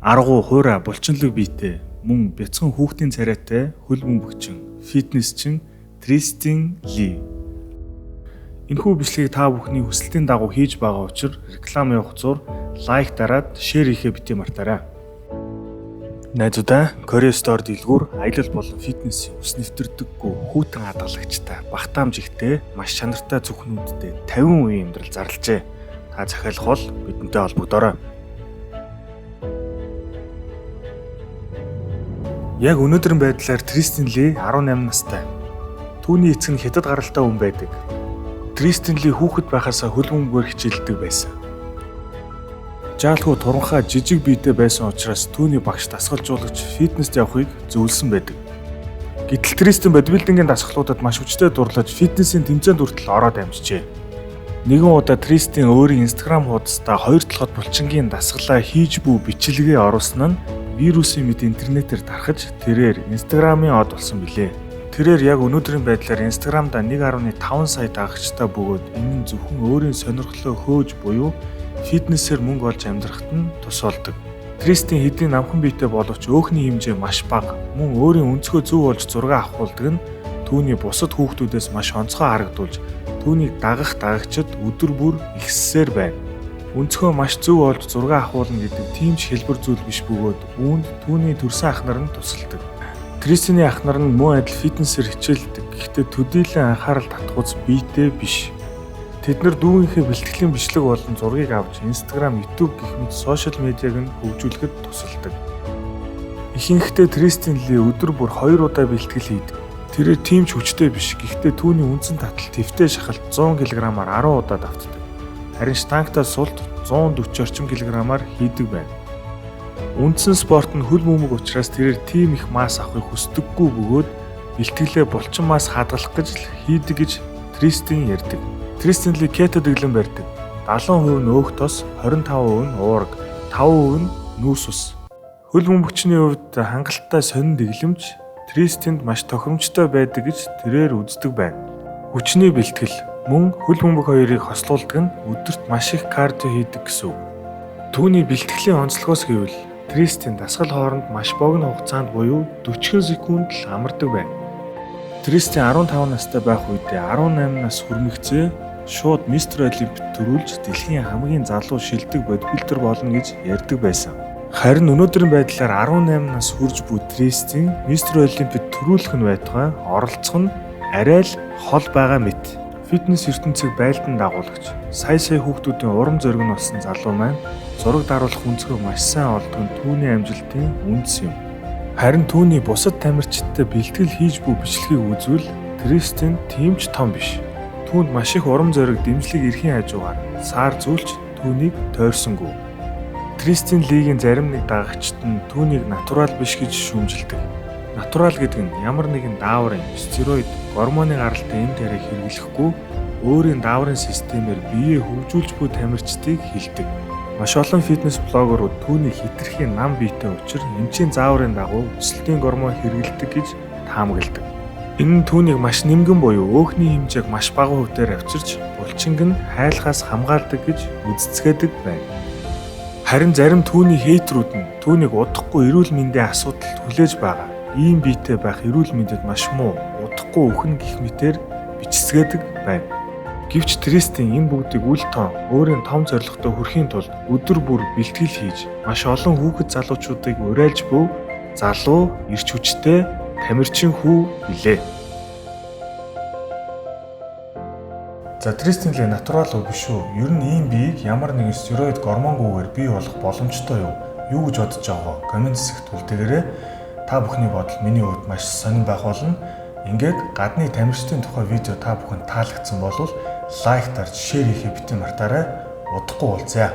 аргу хуурай булчинлаг биетэй мөн бяцхан хүүхдийн царайтай хөл бөмбөгчин фитнесчин Тристин Ли. Энэхүү бичлэгийг та бүхний хүсэлтийн дагуу хийж байгаа учраас реклам явах зур лайк дараад шеэр хийхээ бити мартаарай. Найзуудаа, Korea Store дэлгүүр аялал болон фитнесийн ус нэвтрдэггүй хүүтэн хадгалагчтай багтаамж ихтэй маш чанартай зөвхнүүдтэй 50% амьдрал зарлажээ. Та захиалах бол бидэнтэй холбогдоорой. Яг өнөөдрийн байдлаар Тристин Ли 18 настай. Түүний эцэг нь хятад гаралтай хүн байдаг. Тристин Ли хүүхэд байхаасаа хөл бөмбөгөөр хичээлдэг байсан. Жаалхуу туранхай жижиг биетэй байсан учраас түүний багш дасгалжуулагч фитнест явахыг зөвлөсөн байдаг. Гэтэл Тристин бодибилдингийн дасгалуудад маш хүчтэй дурлаж фитнесийн тэмцээнд хүртэл ороод амжжээ. Нэгэн удаа Тристин өөрийн Instagram хуудастай 2 толгойд булчингийн дасгалаа хийж буй бичлэгээ оруулсан нь вирусын мэд интернетээр тархаж тэрээр Instagram-ын од болсон билээ. Тэрээр яг өнөөдрийн байдлаар Instagram-да 1.5 сая дагагчтай бөгөөд энэ нь зөвхөн өөрийн сонирхлоо хөөж буюу фитнесээр мөнгө олж амьдрахад нь тус болдог. Тристин хэдийн намхан биетэй боловч өөхний хэмжээ маш бага. Мөн өөрийн өнцгөө зөв болж зураг авахулдаг нь түүний бусад хүүхдүүдээс маш онцгой харагдуулж түүнийг дагах дагагчид өдөр бүр ихссээр байна. Өнцгөө маш зөв болж зураг авахулна гэдэг тийм ч хэлбэр зүйл биш бөгөөд үүнд түүний төрсөн ах нар нь тусалдаг. Тристины ах нар нь мөн адил фитнесээр хичээлдэг. Гэхдээ төдийлөн анхаарал татгууц биетэй биш. Тэд нар дүүгийнхээ бэлтгэлийн бичлэг болон зургийг авч Instagram, YouTube гэх мэт сошиал медиаг нь хөгжүүлэхэд тусалдаг. Ихэнхдээ Тристин Ли өдөр бүр 2 удаа бэлтгэл хийдэг. Тэрээр тийм ч хүчтэй биш. Гэхдээ түүний үндсэн татал тэвтэй шахалт 100 кг-аар 10 удаа давтдаг. Харин штангтаа султ 140 орчим кг-аар хийдэг байна. Үндсэн спорт нь хөл бөмбөг учраас тэрээр тийм их масс авахыг хүсдэггүй бөгөөд бэлтгэлээ булчин масс хадгалах гэж хийдэг гэж Тристин ярьдаг. Тристин Ли кето дэглэм барьдаг. 70% нь өөх тос, 25% нь уурга, 5% нь нүүс ус. Хөл бөмбөгчний хувьд хангалттай сонин дэглэмж Тристинд маш тохиромжтой байдаг гэж тэрээр үздэг байна. Хүчний бэлтгэл мөн хөл бөмбөг хоёрыг хослуулдаг нь өдөрт маш их кардио хийдэг гэсэн үг. Түүний бэлтгэлийн онцлогоос гэвэл Тристин дасгал хооронд маш богино хугацаанд буюу 40 секунд л амардаг байна. Тристин 15 настай байх үедээ 18 нас хүрмэгцээ шууд Мистер Олимпик төрүүлж дэлхийн хамгийн залуу шилдэг бодибилдер болно гэж ярьдаг байсан. Харин өнөөдрийн байдлаар 18 нас хүрж буй Тристин Мистер Олимпик төрүүлэх нь байтугай оролцох нь арай л хол байгаа мэт. Фитнес ертөнцийг байлдан дагуулагч, сая хүүхдүүдийн урам зориг нь болсон залуу маань зураг даруулах өнцгөө маш сайн олдог нь түүний амжилтын үндэс юм. Харин түүний бусад тамирчидтай бэлтгэл хийж буй бичлэгийг үзвэл Тристин тийм ч том биш. Түүнд маш их урам зориг дэмжлэг эрхийн хажуугаар сар зүйлч түүнийг тойрсонгүй. Тристин Лигийн зарим нэг дагагчид нь түүнийг натурал биш гэж шүүмжилдэг. Натурал гэдэг нь ямар нэгэн дааврын, стероид, гормоны гаралтай эм тариаг хэрэглэхгүй өөрийн дааврын системээр биеэ хөгжүүлж буй тамирчдыг хэлдэг. Маш олон фитнес блогерууд түүний хитрхийн нам биетэй учир эмчийн зааврын дагуу өсөлтийн гормон хэрэглэдэг гэж таамагладаг. Энэ нь түүнийг маш нимгэн буюу өөхний хэмжээг маш бага хувьээр авчирч булчинг нь хайлахаас хамгаалдаг гэж үздэсгэдэг байна. Харин зарим түүний хейтерүүд нь түүнийг удахгүй эрүүл мэндийн асуудалд хүлээж байгаа. Ийм биетэй байх эрүүл мэндэд маш муу, удахгүй өхнө гэх мэтээр бичсгэдэг байна. Гэвч Тристин энэ бүгдийг үл тоон өөрийн том зорилготой хүрэхийн тулд өдөр бүр бэлтгэл хийж маш олон хүүхэд залуучуудыг уриалж буй залуу, эрч хүчтэй тамирчин хүү билээ. За Тристин Ли натурал уу биш үү? Ер нь ийм биеийг ямар нэгэн стероид гормонгүйгээр бий болох боломжтой юу? Юу гэж бодож байгаагаа комент хэсэгт үлдээгээрэй. Та бүхний бодол миний хувьд маш сонирн байх болно. Ингээд гадны тамирчдын тухай видео та бүхэнд таалагдсан бол лайк дарж шеэр хийхээ бити мартаарай. Удахгүй уулзъя.